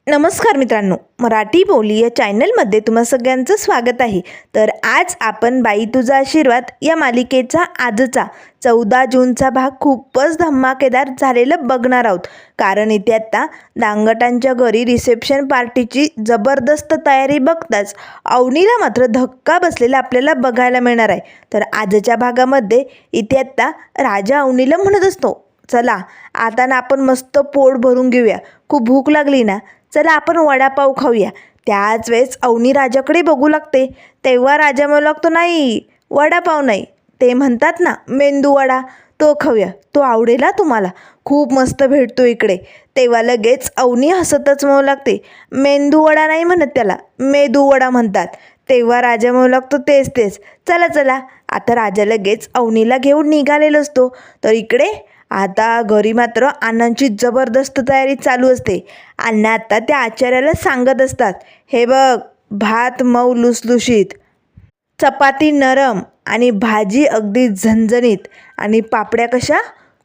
नमस्कार मित्रांनो, मराठी बोली या चॅनलमध्ये तुम्हा सगळ्यांचं स्वागत आहे. तर आज आपण बाई तुझा आशीर्वाद या मालिकेचा आजचा 14 जूनचा भाग खूपच धमाकेदार झालेलं बघणार आहोत. कारण इथे आता दांगटांच्या घरी रिसेप्शन पार्टीची जबरदस्त तयारी बघताच अवनीला मात्र धक्का बसलेला आपल्याला बघायला मिळणार आहे. तर आजच्या भागामध्ये इथे आता राजा अवनीला म्हणत असतो, चला आता ना आपण मस्त पोट भरून घेऊया, खूप भूक लागली ना, चला आपण वडापाव खाऊया. त्याच वेळेस अवनी राजाकडे बघू लागते. तेव्हा राजा म्हणू लागतो, नाही वडापाव नाही, ते म्हणतात ना मेंदू वडा, तो खाऊया, तो आवडेल तुम्हाला, खूप मस्त भेटतो इकडे. तेव्हा लगेच अवनी हसतच म्हणू लागते, मेंदू वडा नाही म्हणत, त्याला मेदू वडा म्हणतात. तेव्हा राजा म्हणू लागतो, तेच तेच, चला चला. आता राजा लगेच अवनीला घेऊन निघालेला असतो. तर इकडे आता घरी मात्र अण्णांची जबरदस्त तयारी चालू असते. अण्णा आता त्या आचार्याला सांगत असतात, हे बघ, भात मऊ लुसलुशीत, चपाती नरम आणि भाजी अगदी झणझणीत आणि पापड्या कशा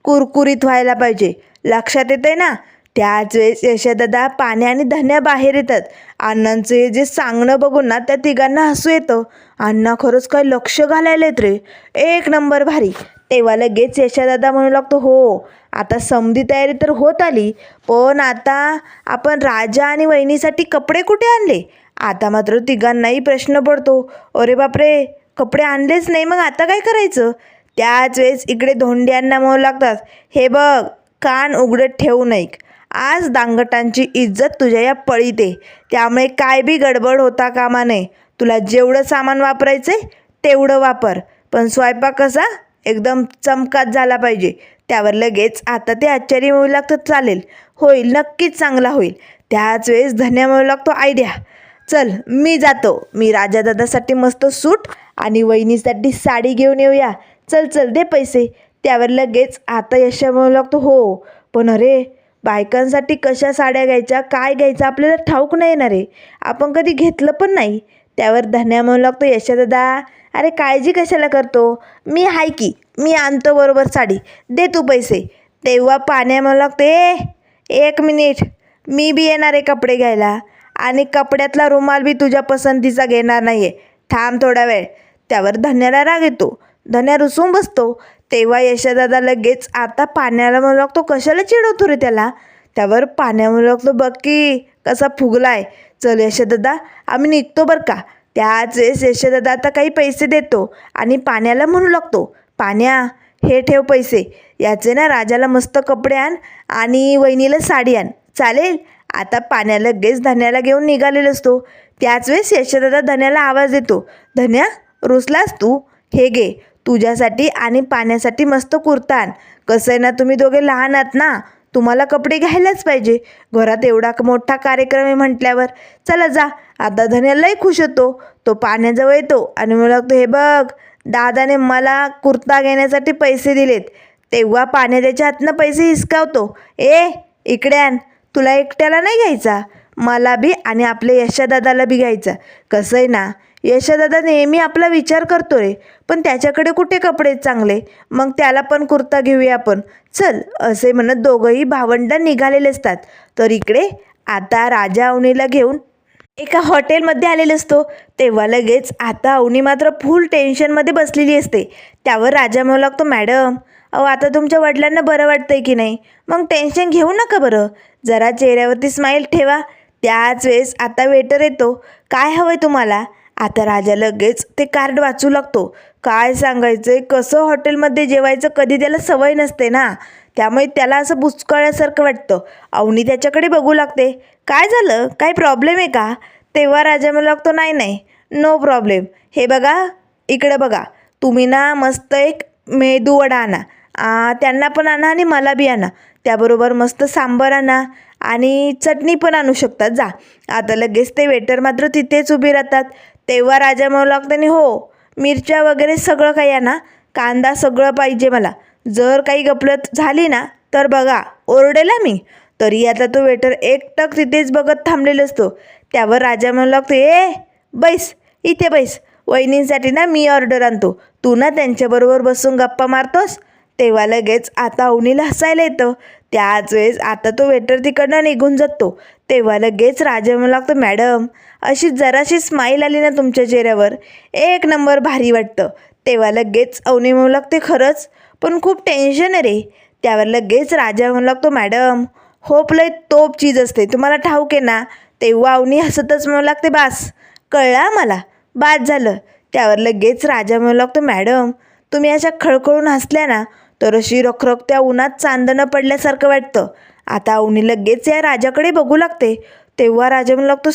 कुरकुरीत व्हायला पाहिजे, लक्षात येते ना. त्याच वेळेस यशोदादा, पाण्या आणि धन्या बाहेर येतात. अण्णांचं हे जे सांगणं बघून ना त्या तिघांना हसू येतं. अण्णा खरंच काय लक्ष घालायलेत रे, एक नंबर भारी. तेव्हा लगेच यशोदादा म्हणू लागतो, हो आता समधी तयारी तर होत आली, पण आता आपण राजा आणि वहिनीसाठी कपडे कुठे आणले. आता मात्र तिघांनाही प्रश्न पडतो, अरे बापरे, कपडे आणलेच नाही, मग आता काय करायचं. त्याच वेळेस इकडे धोंड्यांना म्हणू लागतात, हे बघ, कान उघडत ठेवू नये, आज दांगटांची इज्जत तुझ्या या पळीत आहे, त्यामुळे काय बी गडबड होता कामा नये. तुला जेवढं सामान वापरायचं तेवढं वापर, पण स्वयंपाक कसा एकदम चमकात झाला पाहिजे. त्यावर लगेच आता ते आचार्य म्हणू लागतात, चालेल, होईल, नक्कीच चांगला होईल. त्याच वेळेस धन्या म्हणू लागतो, आयडिया, चल मी जातो, मी राजादादासाठी मस्त सूट आणि वहिनीसाठी साडी घेऊन येऊया, चल चल दे पैसे. त्यावर लगेच आता यश म्हणू लागतो, हो पण अरे बायकांसाठी कशा साड्या घ्यायच्या, काय घ्यायचं आपल्याला ठाऊक नाही येणार आहे, आपण कधी घेतलं पण नाही. त्यावर धन्या म्हणू लागतो, यशोदादा अरे काळजी कशाला करतो, मी आहे की, मी आणतो बरोबर साडी, दे तू पैसे. तेव्हा पाण्या म्हणू लागते, एक मिनिट, मी बी येणार आहे कपडे घ्यायला, आणि कपड्यातला रुमाल बी तुझ्या पसंतीचा घेणार नाही आहे, थांब थोडा वेळ. त्यावर धन्याला राग येतो, धन्या रुसून बसतो. तेव्हा यशोदादा लगेच आता पाण्याला म्हणू लागतो, कशाला चिडवतो रे त्याला. त्यावर पाण्या म्हणू लागतो, बघ की कसा फुगलाय, चल यशोदादा आम्ही निघतो बरं का. त्याच वेळेस यशोदादा आता काही पैसे देतो आणि पाण्याला म्हणू लागतो, पाण्या हे ठेव पैसे, याचे ना राजाला मस्त कपडे आण आणि वहिनीला साडी आण, चालेल. आता पाण्या लगेच धन्याला घेऊन निघालेला असतो. त्याच वेळेस यशोदादा धन्याला आवाज देतो, धन्या रुसलास तू, हे घे तुझ्यासाठी आणि पाण्यासाठी मस्त कुर्ता आण. कसं आहे ना, तुम्ही दोघे लहान आहात ना, तुम्हाला कपडे घ्यायलाच पाहिजे, घरात एवढा मोठा कार्यक्रम आहे म्हटल्यावर, चला जा. आता धन्यालाही खुश होतो, तो पाण्याजवळ येतो आणि मला लागतो, हे बघ, दादाने मला कुर्ता घेण्यासाठी पैसे दिलेत. तेव्हा पाण्या त्याच्या हातनं पैसे हिसकावतो, इकडे आण, तुला एकट्याला नाही घ्यायचा, मला बी आणि आपल्या यशोदादाला बी घ्यायचा. कसं आहे ना, यशोदादा नेहमी आपला विचार करतो रे, पण त्याच्याकडे कुठे कपडे चांगले, मग त्याला पण कुर्ता घेऊया आपण, चल. असे म्हणत दोघंही भावंड निघालेले असतात. तर इकडे आता राजा अवनीला घेऊन एका हॉटेलमध्ये आलेला असतो. तेव्हा लगेच आता अवनी मात्र फुल टेन्शनमध्ये बसलेली असते. त्यावर राजा म्हणू लागतो, मॅडम अहो आता तुमच्या वडिलांना बरं वाटतंय की नाही, मग टेन्शन घेऊ नका बरं, जरा चेहऱ्यावरती स्माईल ठेवा. त्याच वेळेस आता वेटर येतो, काय हवं आहे तुम्हाला. आता राजा लगेच ते कार्ड वाचू लागतो. काय सांगायचं आहे, कसं हॉटेलमध्ये जेवायचं कधी त्याला सवय नसते ना, त्यामुळे त्याला असं बुचकळ्यासारखं वाटतं. अवनी त्याच्याकडे बघू लागते, काय झालं, काय प्रॉब्लेम आहे का. तेव्हा राजा म्हणू लागतो, नाही नाही, नो प्रॉब्लेम, हे बघा इकडं बघा, तुम्ही ना मस्त एक मेदू वडा आणा, त्यांना पण आणा आणि मला बी आणा, त्याबरोबर मस्त सांबार आणा आणि चटणी पण आणू शकतात, जा. आता लगेच ते वेटर मात्र तिथेच उभी राहतात. तेव्हा राजा म्हणू लागते, हो मिरच्या वगैरे सगळं काही आणा, कांदा सगळं पाहिजे मला, जर काही गफलत झाली ना तर बघा ओरडेला मी. तरी आता तो वेटर एकटक तिथेच बघत थांबलेला असतो. त्यावर राजा म्हणू लागतो, बैस इथे बैस, वहिनींसाठी ना मी ऑर्डर आणतो, तू ना त्यांच्याबरोबर बसून गप्पा मारतोस, तेव्हा लगेच आता अवनीला हसायला येतं. त्याच वेळेस आता तो वेटर तिकडनं निघून जातो. तेव्हा लगेच राजा म्हणू लागतो, मॅडम अशी जराशी स्माईल आली ना तुमच्या चेहऱ्यावर, एक नंबर भारी वाटतं. तेव्हा लगेच अवनी म्हणू लागते, खरंच पण खूप टेन्शन आहे रे. त्यावर लगेच राजा म्हणू लागतो, मॅडम होप लय तोप चीज असते, तुम्हाला ठाऊक आहे ना. तेव्हा अवनी हसतच म्हणू लागते, बास कळला मला, बाद झालं. त्यावर लगेच राजा म्हणू लागतो, मॅडम तुम्ही अशा खळखळून हसल्या ना तर अशी रखरखत्या उन्हात चांदणं पडल्यासारखं वाटतं. आता अवनी लगेच या राजाकडे बघू लागते. तेव्हा राजा म्हणू लागतो,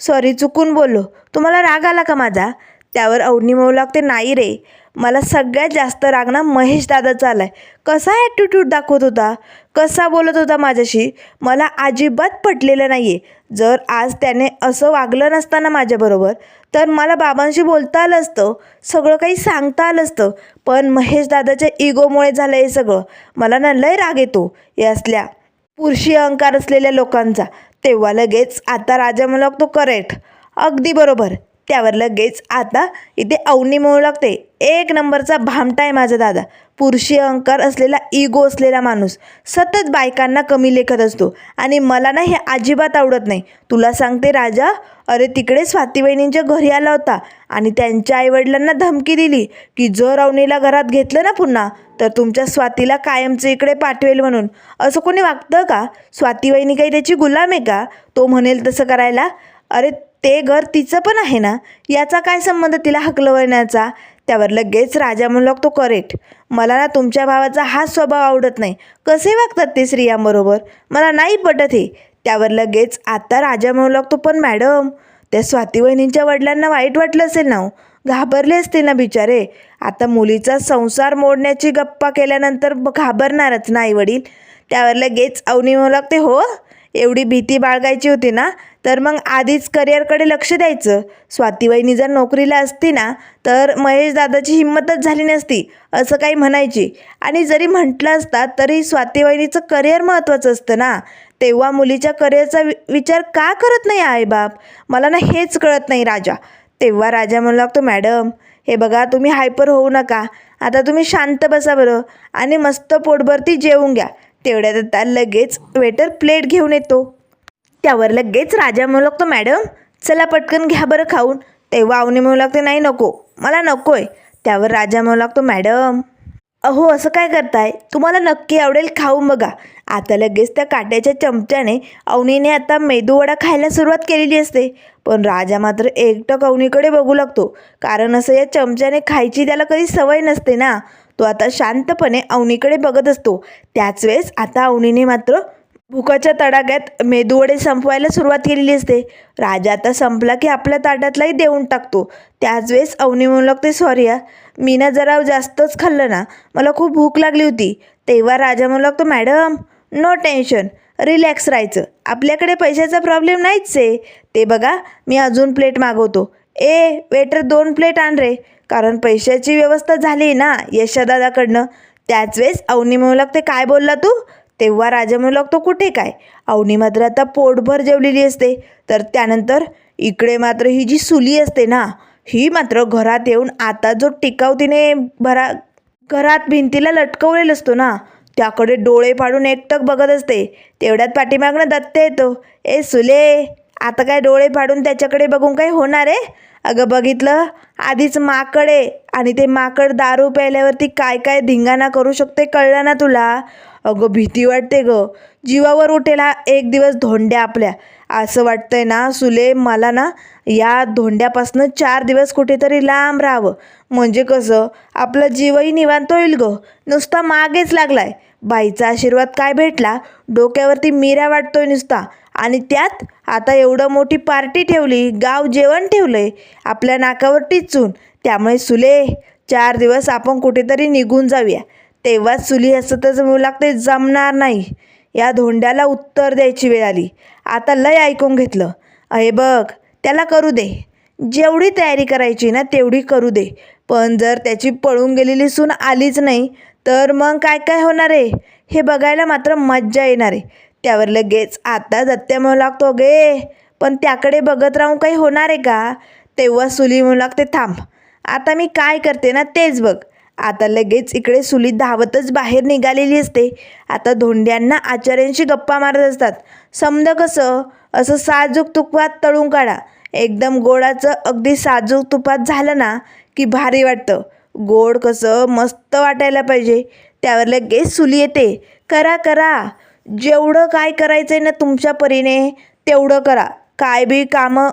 सॉरी चुकून बोललो, तुम्हाला राग आला का माझा. त्यावर अवनी म्हणू लागते, नाही रे, मला सगळ्यात जास्त राग ना महेश दादाचा आलाय. कसा ॲटिट्यूड दाखवत होता, कसा बोलत होता माझ्याशी, मला अजिबात पटलेलं नाही आहे. जर आज त्याने असं वागलं नसतं ना माझ्याबरोबर तर मला बाबांशी बोलता आलं असतं, सगळं काही सांगता आलं असतं. पण महेश दादाच्या इगोमुळे झालं हे सगळं. मला ना लय राग येतो या असल्या पुरुषी अहंकार असलेल्या लोकांचा. तेव्हा लगेच आता राजा म्हणू लागतो, करेक्ट, अगदी बरोबर. त्यावर लगेच आता इथे अवनी म्हणू लागते, एक नंबरचा भामटा आहे माझा दादा, पुरुषी अहंकार असलेला इगो असलेला माणूस, सतत बायकांना कमी लेखत असतो आणि मला ना हे अजिबात आवडत नाही. तुला सांगते राजा, अरे तिकडे स्वाती वहिनींच्या घरी आला होता आणि त्यांच्या आईवडिलांना धमकी दिली की जर अवनीला घरात घेतलं ना पुन्हा तर तुमच्या स्वातीला कायमचं इकडे पाठवेल म्हणून. असं कोणी वागतं का? स्वाती वहिनी काही त्याची गुलाम आहे का, तो म्हणेल तसं करायला? अरे ते घर तिचं पण आहे ना, याचा काय संबंध तिला हकलवण्याचा. त्यावर लगेच राजा म्हणू लागतो, करेक्ट, मला ना तुमच्या भावाचा हा स्वभाव आवडत नाही. कसे वागतात ते स्त्रियांबरोबर, मला नाही पटत हे. त्यावर लगेच आता राजा म्हणू लागतो, पण मॅडम त्या स्वाती वहिनींच्या वडिलांना वाईट वाटलं असेल ना हो, घाबरले असतील ना बिचारे. आता मुलीचा संसार मोडण्याची गप्पा केल्यानंतर घाबरणारच ना आई वडील. त्यावर लगेच अवनी म्हणू लागते, हो एवढी भीती बाळगायची होती ना तर मग आधीच करिअरकडे लक्ष द्यायचं. स्वाती वहिनी जर नोकरीला असती ना तर महेश दादाची हिंमतच झाली नसती असं काही म्हणायची. आणि जरी म्हटलं असता तरी स्वाती वहिनीचं करिअर महत्त्वाचं असतं ना. तेव्हा मुलीच्या करिअरचा विचार का करत नाही आईबाप, मला ना हेच कळत नाही राजा. तेव्हा राजा म्हणू लागतो, मॅडम हे बघा तुम्ही हायपर होऊ नका, आता तुम्ही शांत बसा बरं आणि मस्त पोटभरती जेवून घ्या. तेवढ्यात आता लगेच वेटर प्लेट घेऊन येतो. त्यावर लगेच राजा म्हणू लागतो, मॅडम चला पटकन घ्या बरं खाऊन. तेव्हा अवनी म्हणू लागते, नाही नको, मला नको आहे. त्यावर राजा म्हणू लागतो, मॅडम अहो असं काय करताय, तुम्हाला नक्की आवडेल, खाऊन बघा. आता लगेच त्या काट्याच्या चमच्याने अवनीने आता मेदूवडा खायला सुरुवात केलेली असते. पण राजा मात्र एकटक अवनीकडे बघू लागतो, कारण असं या चमच्याने खायची त्याला कधी सवय नसते ना. तो आता शांतपणे अवनीकडे बघत असतो. त्याच वेळेस आता अवनीने मात्र भुकाच्या तडाख्यात मेदूवडे संपवायला सुरुवात केलेली असते. राजा आता संपला की आपल्या ताटातलाही देऊन टाकतो. त्याच वेळेस अवनी म्हणू लागते, सॉरी मी ना जरा जास्तच खाल्लं ना, मला खूप भूक लागली होती. तेव्हा राजा म्हणू लागतो, मॅडम नो टेन्शन, रिलॅक्स राहायचं, आपल्याकडे पैशाचा प्रॉब्लेम नाहीच आहे. ते बघा मी अजून प्लेट मागवतो. वेटर 2 प्लेट आण रे, कारण पैशाची व्यवस्था झाली ना यशदादाकडनं. त्याच वेळेस अवनी म्हणू लागते, काय बोलला तू. तेव्हा राजा म्हणू लागतो, कुठे काय. अवनी मात्र आता पोटभर जेवलेली असते. तर त्यानंतर इकडे मात्र ही जी सुली असते ना, ही मात्र घरात येऊन आता जो टिकाव तिने घरात भिंतीला लटकवलेला असतो ना त्याकडे डोळे पाडून एकटक बघत असते. तेवढ्यात पाठीमागनं दत्त येतो, सुले आता काय डोळे पाडून त्याच्याकडे बघून काय होणार आहे. अगं बघितलं, आधीच माकड आहे आणि ते माकड दारू प्यायल्यावरती काय काय धिंगाणा करू शकते कळलं ना तुला. अगं भीती वाटते ग, जीवावर उठेल हा एक दिवस धोंड्या आपल्या. असं वाटतंय ना सुले, मला ना या धोंड्यापासनं 4 दिवस कुठेतरी लांब राहावं, म्हणजे कसं आपला जीवही निवांत होईल ग. नुसता मागेच लागलाय, बाईचा आशीर्वाद काय भेटला, डोक्यावरती मिऱ्या वाटतोय नुसता. आणि त्यात आता एवढं मोठी पार्टी ठेवली, गाव जेवण ठेवलंय आपल्या नाकावर टिचून. त्यामुळे सुले 4 दिवस आपण कुठेतरी निघून जाऊया. तेव्हाच सुली हसतच म्हणू लागते, जमणार नाही, या धोंड्याला उत्तर द्यायची वेळ आली. आता लय ऐकून घेतलं, अहे बघ त्याला करू दे, जेवढी तयारी करायची ना तेवढी करू दे. पण जर त्याची पळून गेलेली सून आलीच नाही तर मग काय काय होणार आहे हे बघायला मात्र मज्जा येणार आहे. त्यावर लगेच आता दत्त्या म्हणू लागतो, गे पण त्याकडे बघत राहून काही होणार आहे का. तेव्हा सुली म्हणू लागते, थांब आता मी काय करते ना तेच बघ. आता लगेच इकडे सुली धावतच बाहेर निघालेली असते. आता धोंड्यांना आचार्यांशी गप्पा मारत असतात. समजा कसं असं साजूक तुपात तळून काढा. एकदम गोडाचं अगदी साजूक तुपात झालं ना की भारी वाटतं. गोड कसं मस्त वाटायला पाहिजे. त्यावर लगेच सुली येते. करा करा, जेवढं काय करायचं आहे ना तुमच्या परीने तेवढं करा. काय बी कामं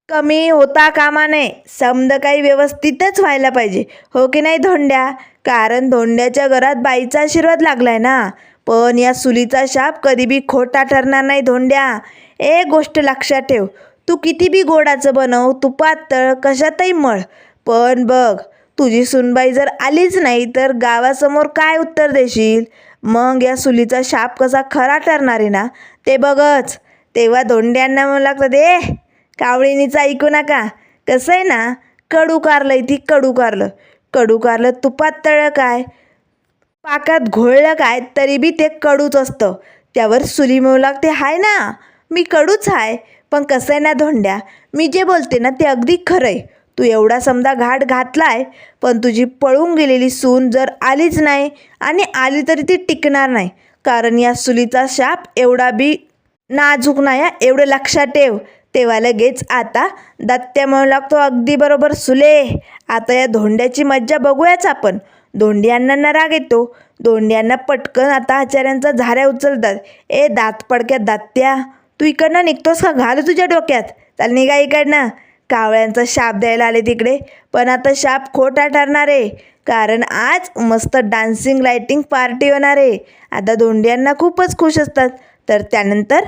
कमी होता कामा नये. समजा काही व्यवस्थितच व्हायला पाहिजे, हो की नाही धोंड्या? कारण धोंड्याच्या घरात बाईचा आशीर्वाद लागलाय ना. पण या सुलीचा शाप कधी बी खोटा ठरणार नाही धोंड्या. एक गोष्ट लक्षात ठेव, तू किती बी गोडाचं बनव, तुपात तळ, कशातही मळ, पण बघ तुझी सुनबाई जर आलीच नाही तर गावासमोर काय उत्तर देशील? मग या सुलीचा शाप कसा खरा ठरणार आहे ना ते बघच. तेव्हा धोंड्यांना म्हणू लागतं, दे कावळीनीचं ऐकू नका. कसं आहे ना, कडू कारलंय ती, कडू कारलं. कडू कारलं तुपात तळलं काय, पाकात घोळलं काय, तरी बी ते कडूच असतं. त्यावर सुली म्हणू लागते, हाय ना मी कडूच आहे, पण कसं आहे ना धोंड्या, मी जे बोलते ना ते अगदी खरं आहे. तू एवढा समजा घाट घातलाय, पण तुझी पळून गेलेली सून जर आलीच नाही आणि आली तरी ती टिकणार नाही. कारण या सुलीचा शाप एवढा बी नाजूक नाही, एवढं लक्षात ठेव. तेव्हा लगेच आता दत्त्या म्हणू लागतो, अगदी बरोबर सुले, आता या धोंड्याची मज्जा बघूयाच आपण. धोंड्यांना राग येतो. धोंड्यांना पटकन आता आचार्यांचा झाऱ्या उचलतात. ए दात पडक्या दत्त्या, तू इकडनं निघतोस का? घाल तुझ्या डोक्यात, चाल निघा इकडनं. कावळ्यांचा शाप द्यायला आले तिकडे, पण आता शाप खोटा ठरणार आहे. कारण आज मस्त डान्सिंग लाइटिंग पार्टी होणार आहे. आता धोंड्यांना खूपच खुश असतात. तर त्यानंतर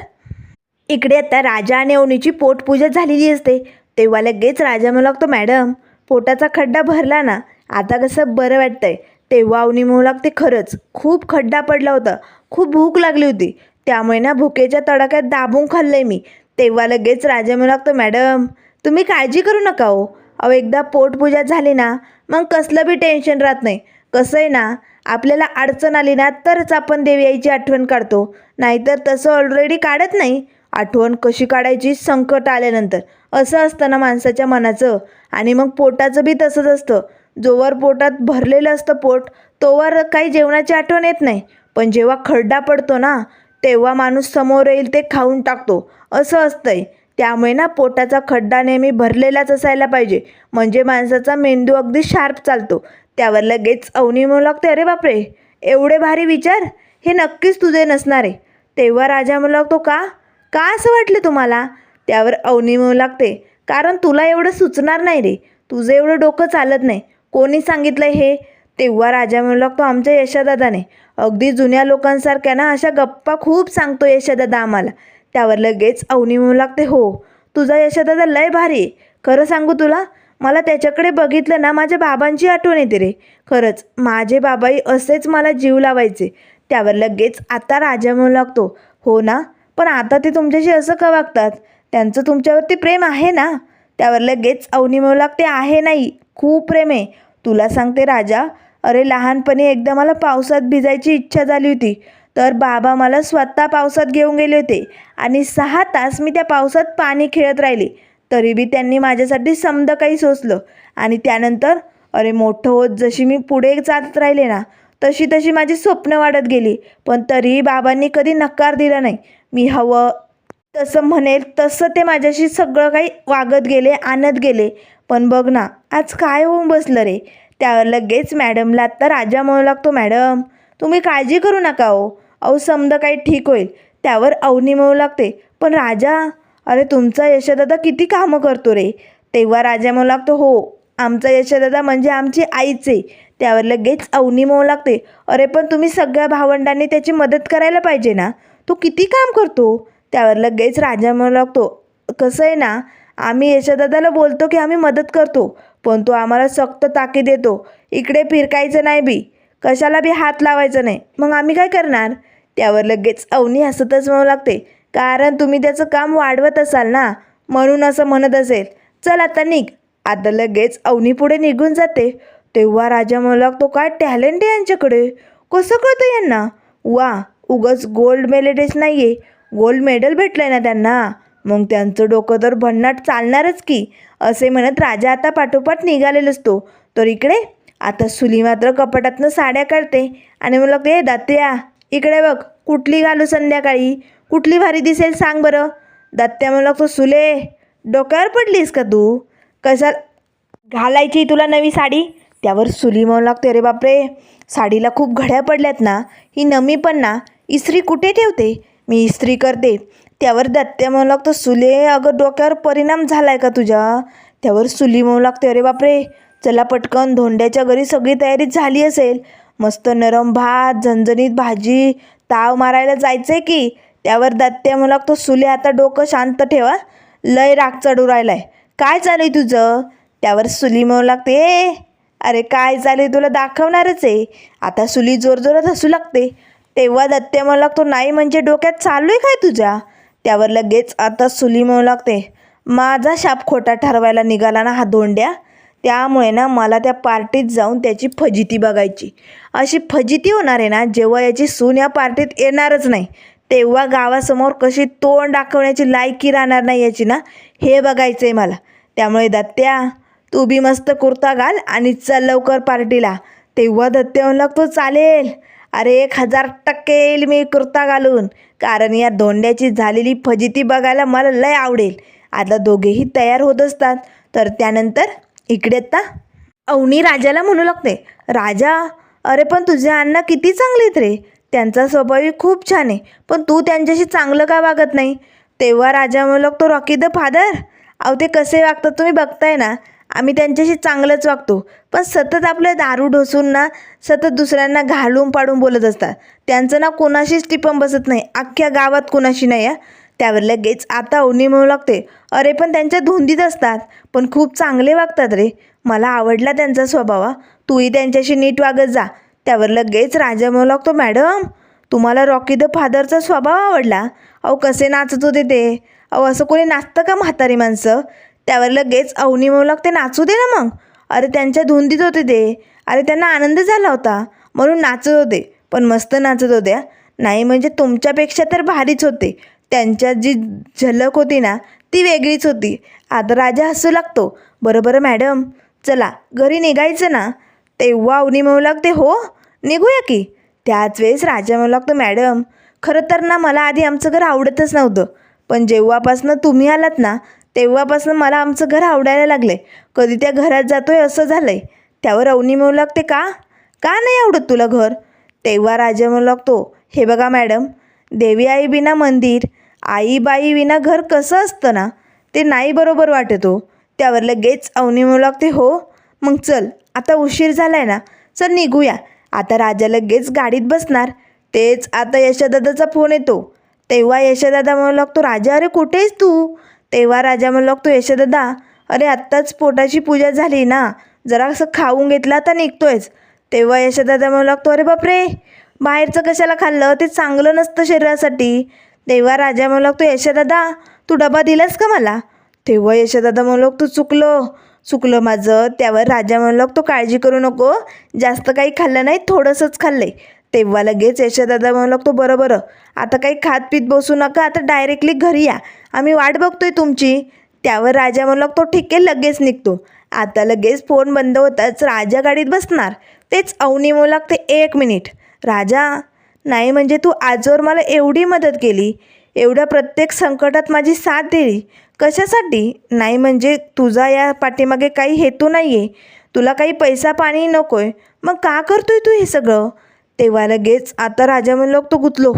इकडे आता राजा आणि अवनीची पोटपूजा झालेली असते. तेव्हा लगेच राजा म्हणू लागतो, मॅडम पोटाचा खड्डा भरला ना, आता कसं बरं वाटतंय? तेव्हा अवनी म्हणू लागते, खरंच खूप खड्डा पडला होता, खूप भूक लागली होती, त्यामुळे ना भुकेच्या तडाख्यात दाबून खाल्लंय मी. तेव्हा लगेच राजा म्हणू लागतो, मॅडम तुम्ही काळजी करू नका हो. अहो एकदा पोटपूजा झाली ना मग कसलं बी टेन्शन राहत नाही. कसं आहे ना, आपल्याला अडचण आली ना तरच आपण देवी आईची आठवण काढतो, नाहीतर तसं ऑलरेडी काढत नाही. आठवण कशी काढायची? संकट आल्यानंतर. असं असतं ना माणसाच्या मनाचं. आणि मग पोटाचं बी तसंच असतं. जोवर पोटात भरलेलं असतं पोट, तोवर काही जेवणाची आठवण येत नाही, पण जेव्हा खड्डा पडतो ना तेव्हा माणूस समोर येईल ते खाऊन टाकतो. असं असतंय. त्यामुळे ना पोटाचा खड्डा नेहमी भरलेलाच असायला पाहिजे, म्हणजे माणसाचा मेंदू अगदी शार्प चालतो. त्यावर लगेच अवनी म्हणू लागते, अरे बापरे, एवढे भारी विचार, हे नक्कीच तुझे नसणार आहे. तेव्हा राजा म्हणू लागतो, का का असं वाटलं तुम्हाला? त्यावर अवनी म्हणू लागते, कारण तुला एवढं सुचणार नाही रे, तुझं एवढं डोकं चालत नाही. कोणी सांगितलं हे? तेव्हा राजा म्हणू लागतो, आमच्या यशादादाने. अगदी जुन्या लोकांसारख्या ना अशा गप्पा खूप सांगतो यशादादा आम्हाला. त्यावर लगेच अवनी म्हणू लागते, हो तुझा यशादादा लय भारी आहे. खरं सांगू तुला, मला त्याच्याकडे बघितलं ना माझ्या बाबांची आठवण येते रे. खरंच माझे बाबाई असेच मला जीव लावायचे. त्यावर लगेच आता राजा म्हणू लागतो, हो ना, पण आता ते तुमच्याशी असं का वागतात? त्यांचं तुमच्यावरती प्रेम आहे ना? त्यावर लगेच अवनी म्हणू लागते, आहे नाही, खूप प्रेम आहे. तुला सांगते राजा, अरे लहानपणी एकदा मला पावसात भिजायची इच्छा झाली होती, तर बाबा मला स्वतः पावसात घेऊन गेले होते आणि 6 तास मी त्या पावसात पाणी खेळत राहिले. तरी बी त्यांनी माझ्यासाठी समद काही सोसलं. आणि त्यानंतर अरे मोठं होत जशी मी पुढे जात राहिले ना तशी तशी माझी स्वप्न वाढत गेली, पण तरीही बाबांनी कधी नकार दिला नाही. मी हवं तसं म्हणेल तसं ते माझ्याशी सगळं काही वागत गेले, आणत गेले. पण बघ ना आज काय होऊन बसलं रे. त्यावर लगेच मॅडमला आत्ता राजा म्हणू लागतो, मॅडम तुम्ही काळजी करू नका हो, अहो समजा काही ठीक होईल. त्यावर अवनी म्हणू लागते, पण राजा, अरे तुमचा यशोदादा किती कामं करतो रे. तेव्हा राजा म्हणू लागतो, हो आमचा यशोदादा म्हणजे आमची आईच आहे. त्यावर लगेच अवनी म्हणू लागते, अरे पण तुम्ही सगळ्या भावंडांनी त्याची मदत करायला पाहिजे ना, तो किती काम करतो. त्यावर लगेच राजा म्हणू लागतो, कसं आहे ना, आम्ही यशोदादाला बोलतो की आम्ही मदत करतो, पण तो आम्हाला सक्त ताकीद देतो, इकडे फिरकायचं नाही बी, कशाला बी हात लावायचं नाही. मग आम्ही काय करणार? त्यावर लगेच अवनी हसतच म्हणू लागते, कारण तुम्ही त्याचं काम वाढवत असाल ना, म्हणून असं म्हणत असेल. चल आता निघ. आता लगेच अवनी पुढे निघून जाते. तेव्हा राजा म्हणू लागतो, काय टॅलेंट आहे यांच्याकडे, कसं कळतं यांना? वा, उगाच गोल्ड मेडलिस्ट नाही आहे, गोल्ड मेडल भेटलं आहे ना त्यांना, मग त्यांचं डोकं तर भन्नाट चालणारच की. असे म्हणत राजा आता पाठोपाठ निघालेला असतो. तर इकडे आता सुली मात्र कपाटातनं साड्या काढते आणि मला ते दात्या इकडे बघ, कुठली घालू संध्याकाळी, कुठली भारी दिसेल सांग बरं. दात्या म्हणला तो सुले, डोक्यावर पडलीस का तू, कसा घालायची तुला नवी साडी. त्यावर सुली म्हणू लागते, अरे बापरे, साडीला खूप घड्या पडल्यात ना, ही नमी पण ना, इस्त्री कुठे ठेवते, मी इस्त्री करते. त्यावर दत्त्या म्हणू लागतो, सुले अगं डोक्यावर परिणाम झालाय का तुझ्या. त्यावर सुली म्हणू लागते, अरे बापरे, चला पटकन, धोंड्याच्या घरी सगळी तयारी झाली असेल, मस्त नरम भात, झणझणीत भाजी, ताव मारायला जायचंय की. त्यावर दत्त्या म्हणू लागतो, सुले आता डोकं शांत ठेवा, लय राग चढू राहिलाय, काय चालू आहे तुझं. त्यावर सुली म्हणू लागते, अरे काय चालू आहे तुला दाखवणारच आहे. आता सुली जोरजोरात हसू लागते. तेव्हा दत्त्या म्हणू लागतो, नाही म्हणजे डोक्यात चालू आहे काय तुझ्या. त्यावर लगेच आता सुली म्हणू लागते, माझा शाप खोटा ठरवायला निघाला ना हा धोंड्या, त्यामुळे ना मला त्या पार्टीत जाऊन त्याची फजिती बघायची. अशी फजिती होणार आहे ना, जेव्हा याची सून या पार्टीत येणारच नाही, तेव्हा गावासमोर कशी तोंड दाखवण्याची लायकी राहणार नाही याची ना, हे बघायचं आहे मला. त्यामुळे दत्त्या तू बी मस्त कुर्ता घाल आणि चल लवकर पार्टीला. तेव्हा दत्त्या म्हणू लागतो, चालेल, अरे 1000% येईल मी कुर्ता घालून, कारण या धोंड्याची झालेली फजिती बघायला मला लय आवडेल. आता दोघेही तयार होत असतात. तर त्यानंतर इकडे आता अवनी राजाला म्हणू लागते, राजा, अरे पण तुझे अण्णा किती चांगले आहेत रे, त्यांचा स्वभावही खूप छान आहे, पण तू त्यांच्याशी चांगलं का वागत नाही. तेव्हा राजा म्हणू लागतो, रॉकी द फादर, अहो ते कसे वागतात तुम्ही बघताय ना, आम्ही त्यांच्याशी चांगलंच वागतो, पण सतत आपलं दारू ढोसून ना सतत दुसऱ्यांना घालून पाडून बोलत असतात. त्यांचं ना कोणाशीच टिपण बसत नाही, अख्ख्या गावात कोणाशी नाही आहे. त्यावर लगेच आता अवनी म्हणू लागते, अरे पण त्यांच्या धुंदीत असतात, पण खूप चांगले वागतात रे, मला आवडला त्यांचा स्वभाव, तूही त्यांच्याशी नीट वागत जा. त्यावर लगेच राजा म्हणू लागतो, मॅडम तुम्हाला रॉकी द फादरचा स्वभाव आवडला, अहो कसे नाचत होते ते, अहो असं कोणी नाचतं का म्हातारी माणसं. त्यावर लगेच अवनी म्हणू लागते, नाचू दे ना मग, अरे त्यांच्या धुंदीत होते ते, अरे त्यांना आनंद झाला होता म्हणून नाचत होते, पण मस्त नाचत होत्या, नाही म्हणजे तुमच्यापेक्षा तर भारीच होते, त्यांच्यात जी झलक होती ना ती वेगळीच होती. आता राजा हसू लागतो, बरं मॅडम चला घरी निघायचं ना. तेव्हा अवनी म्हणू लागते, हो निघूया की. त्याच वेळेस राजा म्हणू लागतो, मॅडम खरं तर ना मला आधी आमचं घर आवडतच नव्हतं, पण जेव्हापासनं तुम्ही आलात ना तेव्हापासून मला आमचं घर आवडायला लागलं आहे, कधी त्या घरात जातोय असं झालं आहे. त्यावर अवनी म्हणू लागते, का का नाही आवडत तुला घर. तेव्हा राजा म्हणू लागतो, हे बघा मॅडम, देवी आई विना मंदिर, आई बाई विना घर कसं असतं ना, ते नाही बरोबर वाटत हो. त्यावर लगेच अवनी म्हणू लागते, हो मग चल, आता उशीर झाला आहे ना, चल निघूया. आता राजा लगेच गाडीत बसणार. तेच आता यशोदादाचा फोन येतो. तेव्हा यशोदादा म्हणू लागतो, राजा अरे कुठेस तू. तेव्हा राजा म्हणू लागतो, यशोदादा अरे आत्ताच पोटाची पूजा झाली ना, जरा असं खाऊन घेतला आता निघतोयच. तेव्हा यशोदादा म्हणू लागतो, अरे बापरे, बाहेरचं कशाला खाल्लं, ते चांगलं नसतं शरीरासाठी. तेव्हा राजा म्हणू लागतो, यशोदादा तू डबा दिलास का मला. तेव्हा यशोदादा म्हणू लागतो, चुकलं माझं. त्यावर राजा म्हणू लागतो, काळजी करू नको, जास्त काही खाल्लं नाही, थोडंसंच खाल्लंय. तेव्हा लगेच यशोदादा म्हणू लागतो, बरं आता काही खात पीत बसू नका, आता डायरेक्टली घरी या, आम्ही वाट बघतोय तुमची. त्यावर राजा म्हणू लागतो, ठीक आहे लगेच निघतो. आता लगेच फोन बंद होताच राजा गाडीत बसणार. तेच अवनी म्हणू लागते, 1 मिनिट राजा, नाही म्हणजे तू आजवर मला एवढी मदत केली, एवढ्या प्रत्येक संकटात माझी साथ दिली, कशासाठी. नाही म्हणजे तुझा या पाठीमागे काही हेतू नाही आहे, तुला काही पैसा पाणी नको आहे, मग का करतोय तू हे सगळं. तेव्हा लगेच आता राजा म्हणू लागतो, गुतलो,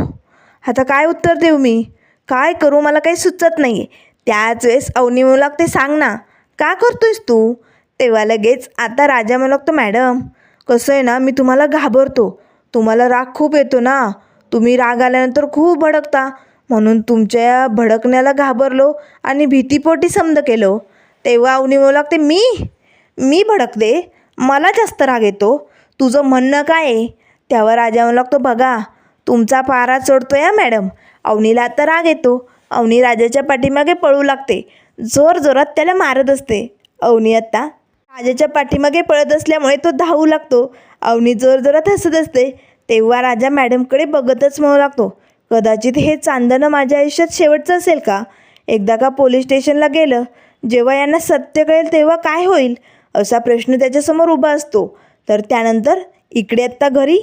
आता काय उत्तर देऊ मी, काय करू मला काही सुचत नाही आहे. त्याच वेळेस अवनी म्हणू लागते, सांग ना का करतोयस तू. तेव्हा लगेच आता राजा म्हणू लागतो, मॅडम कसं आहे ना, मी तुम्हाला घाबरतो, तुम्हाला राग खूप येतो ना, तुम्ही राग आल्यानंतर खूप भडकता, म्हणून तुमच्या या भडकण्याला घाबरलो आणि भीतीपोटी समज केलं. तेव्हा अवनी म्हणू लागते, मी भडकते, मला जास्त राग येतो, तुझं म्हणणं काय आहे. त्यावर राजा म्हणू लागतो, बघा तुमचा पारा चढतो या मॅडम. अवनीला आता राग येतो. अवनी राजाच्या पाठीमागे पळू लागते, जोरात त्याला मारत असते. अवनी आता राजाच्या पाठीमागे पळत असल्यामुळे तो धावू लागतो. अवनी जोरात हसत असते. तेव्हा राजा मॅडमकडे बघतच म्हणू लागतो, कदाचित हे चांदणं माझ्या आयुष्यात शेवटचं असेल का. एकदा का पोलीस स्टेशनला गेलं, जेव्हा यांना सत्य कळेल तेव्हा काय होईल, असा प्रश्न त्याच्यासमोर उभा असतो. तर त्यानंतर इकडे आत्ता घरी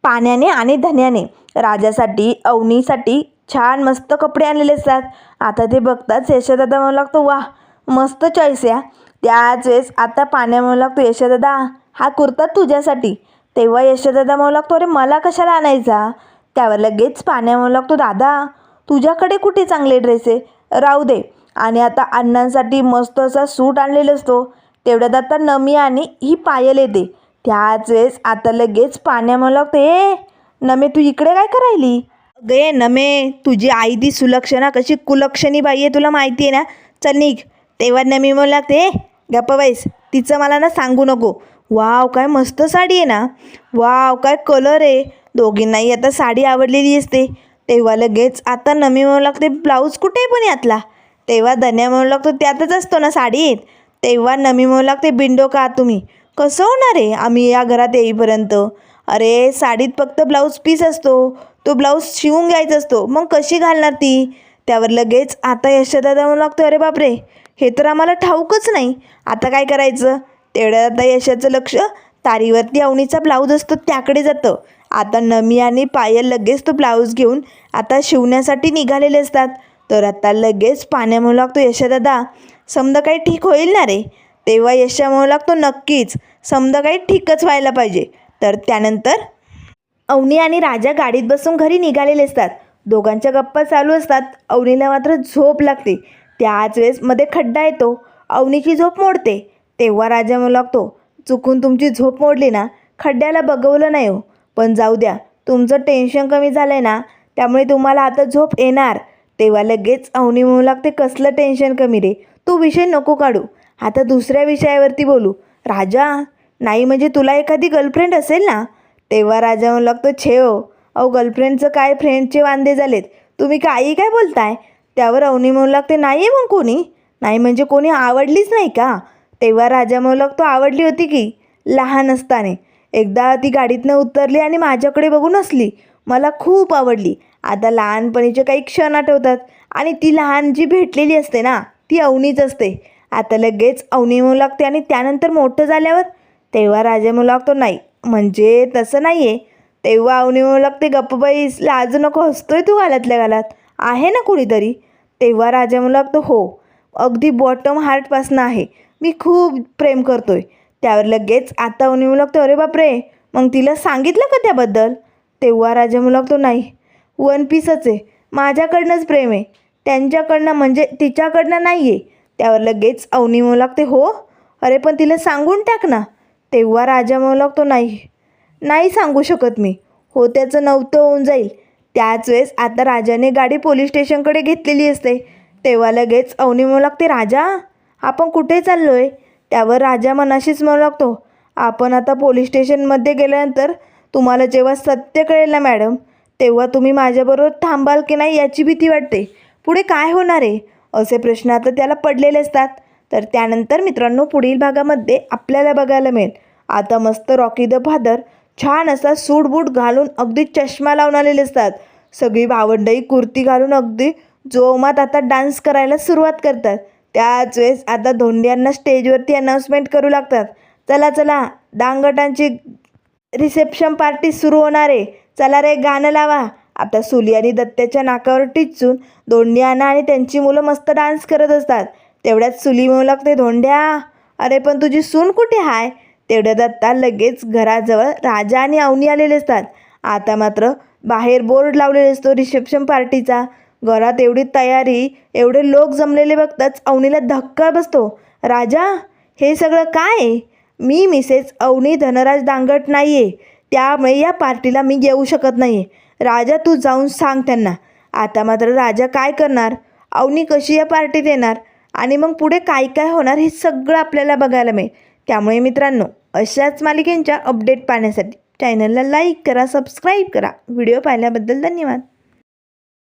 पाण्याने आणि धन्याने राजासाठी अवनीसाठी छान मस्त कपडे आणलेले असतात. आता ते बघताच यशोदादा म्हणू लागतो, वा मस्त चॉईस या. त्याच वेळेस आता पाण्या म्हणू लागतो, यशोदादा हा कुर्ता तुझ्यासाठी. तेव्हा यशोदादा म्हणू लागतो, अरे मला कशाला आणायचा. त्यावर लगेच पाण्या म्हणू लागतो, दादा तुझ्याकडे कुठे चांगले ड्रेस आहे, राहू दे. आणि आता अण्णांसाठी मस्त असा सूट आणलेला असतो. तेवढ्यात आता नमी आणि ही पायल येते. त्याच वेळेस आता लगेच पाण्या म्हणू लागतो, ए नमे तू इकडे काय करायली. गे नमे तुझी आई ती सुलक्षणा कशी कुलक्षणी बाई आहे तुला माहिती आहे ना, चल निघ. तेव्हा नमी म्हणू लागते, ए गप्प बाईस, तिचं मला ना सांगू नको. वाव काय मस्त साडी आहे ना, वाव काय कलर आहे. दोघींनाही आता साडी आवडलेली असते. तेव्हा लगेच आता नमी म्हणू लागते, ब्लाऊज कुठे पण यातला. तेव्हा धन्या म्हणू लागतो, त्यातच असतो ना साडीत. तेव्हा नमी म्हणू लागते, बिंडो का तुम्ही, कसं होणार आहे आम्ही या घरात येईपर्यंत. अरे साडीत फक्त ब्लाऊज पीस असतो, तो ब्लाऊज शिवून घ्यायचा असतो, मग कशी घालणार ती. त्यावर लगेच आता यशोदादा म्हणू लागतो, अरे बापरे हे तर आम्हाला ठाऊकच नाही, आता काय करायचं. तेवढ्यात आता यशाचं लक्ष तारीवरती अवनीचा ब्लाऊज असतो त्याकडे जातं. आता नमी आणि पायल लगेच तो ब्लाऊज घेऊन आता शिवण्यासाठी निघालेले असतात. तर आता लगेच पाण्या म्हणू लागतो, यशोदादा समजा काही ठीक होईल ना रे. तेव्हा यशा म्हणू लागतो, नक्कीच समजा काही ठीकच व्हायला पाहिजे. तर त्यानंतर अवनी आणि राजा गाडीत बसून घरी निघालेले असतात. दोघांच्या गप्पा चालू असतात. अवनीला मात्र झोप लागते. त्याच वेळेस मध्ये खड्डा येतो, अवनीची झोप मोडते. तेव्हा राजा म्हणू लागतो, चुकून तुमची झोप मोडली ना, खड्ड्याला बघवलं नाही हो, पण जाऊ द्या, तुमचं टेन्शन कमी झालं आहे ना, त्यामुळे तुम्हाला आता झोप येणार. तेव्हा लगेच अवनी म्हणू लागते, कसलं टेन्शन कमी रे, तू विषय नको काढू, आता दुसऱ्या विषयावरती बोलू. राजा नाही म्हणजे तुला एखादी गर्लफ्रेंड असेल ना. तेव्हा राजा म्हणू लागतो, छे हो, अहो गर्लफ्रेंडचं काय, फ्रेंडचे वांदे झालेत, तुम्ही काही काय बोलताय. त्यावर अवनी म्हणू लागते, नाही आहे मग कोणी, नाही म्हणजे कोणी आवडलीच नाही का. तेव्हा राजा म्हणू लागतो, आवडली होती की लहान असताना, एकदा ती गाडीतनं उतरली आणि माझ्याकडे बघून हसली, मला खूप आवडली. आता लहानपणीचे काही क्षण आठवतात आणि ती लहान जी भेटलेली असते ना, ती अवनीच असते. आता लगेच अवनी म्हणू लागते, आणि त्यानंतर मोठं झाल्यावर. तेव्हा राजा म्हणू लागतो, नाही म्हणजे तसं नाही आहे. तेव्हा अवनी म्हणू लागते, गप्प बाईस, लाज नको, हसतोय तू गालातल्या गालात, आहे ना कोणीतरी. तेव्हा राजा म्हणू लागतो, हो अगदी बॉटम हार्टपासनं आहे, मी खूप प्रेम करतोय. त्यावर लगेच आता अवनी म्हणू लागतो, अरे बापरे मग तिला सांगितलं का त्याबद्दल. तेव्हा राजा म्हणू लागतो, नाही वन पीसच आहे, माझ्याकडनंच प्रेम आहे, त्यांच्याकडनं म्हणजे तिच्याकडनं नाही आहे. त्यावर लगेच अवनी म्हणू लागते, हो अरे पण तिला सांगून टाक ना. तेव्हा राजा म्हणू लागतो, नाही सांगू शकत मी, हो त्याचं नव्हतं होऊन जाईल. त्याच वेळेस आता राजाने गाडी पोलीस स्टेशनकडे घेतलेली असते. तेव्हा लगेच अवनी म्हणू लागते, राजा आपण कुठे चाललो आहे. त्यावर राजा मनाशीच म्हणू लागतो, आपण आता पोलीस स्टेशनमध्ये गेल्यानंतर तुम्हाला जेव्हा सत्य कळेल ना मॅडम, तेव्हा तुम्ही माझ्याबरोबर थांबाल की नाही याची भीती वाटते, पुढे काय होणार आहे असे प्रश्न आता त्याला पडलेले असतात. तर त्यानंतर मित्रांनो पुढील भागामध्ये आपल्याला बघायला मिळेल, आता मस्त रॉकी द फादर छान असा सूट बूट घालून अगदी चष्मा लावून आलेले असतात. सगळी भावंडई कुर्ती घालून अगदी जोमात आता डान्स करायला सुरुवात करतात. त्याच वेळेस आता धोंड्यांना स्टेजवरती अनाऊन्समेंट करू लागतात, चला चला डांगटांची रिसेप्शन पार्टी सुरू होणार आहे, चला रे गाणं लावा. आता सुली आणि दत्त्याच्या नाकावर टिचून धोंड्याना आणि त्यांची मुलं मस्त डान्स करत असतात. तेवढ्यात सुली म्हणू लागते, धोंड्या अरे पण तुझी सून कुठे आहे. तेवढ्यात आता लगेच घराजवळ राजा आणि अवनी आलेले असतात. आता मात्र बाहेर बोर्ड लावलेला असतो रिसेप्शन पार्टीचा. घरात एवढी तयारी, एवढे लोक जमलेले बघताच अवनीला धक्का बसतो. राजा हे सगळं काय आहे, मी मिसेस अवनी धनराज दांगट नाही आहे, त्यामुळे या पार्टीला मी येऊ शकत नाही आहे. राजा तू जाऊन सांग त्यांना. आता मात्र राजा काय करणार, अवनी कशी या पार्टीत येणार आणि मग पुढे काय काय होणार हे सगळं आपल्याला बघायला मिळेल. त्यामुळे मित्रांनो अशाच मालिकेंच्या अपडेट पाहण्यासाठी चॅनलला लाईक करा, सबस्क्राईब करा. व्हिडिओ पाहिल्याबद्दल धन्यवाद.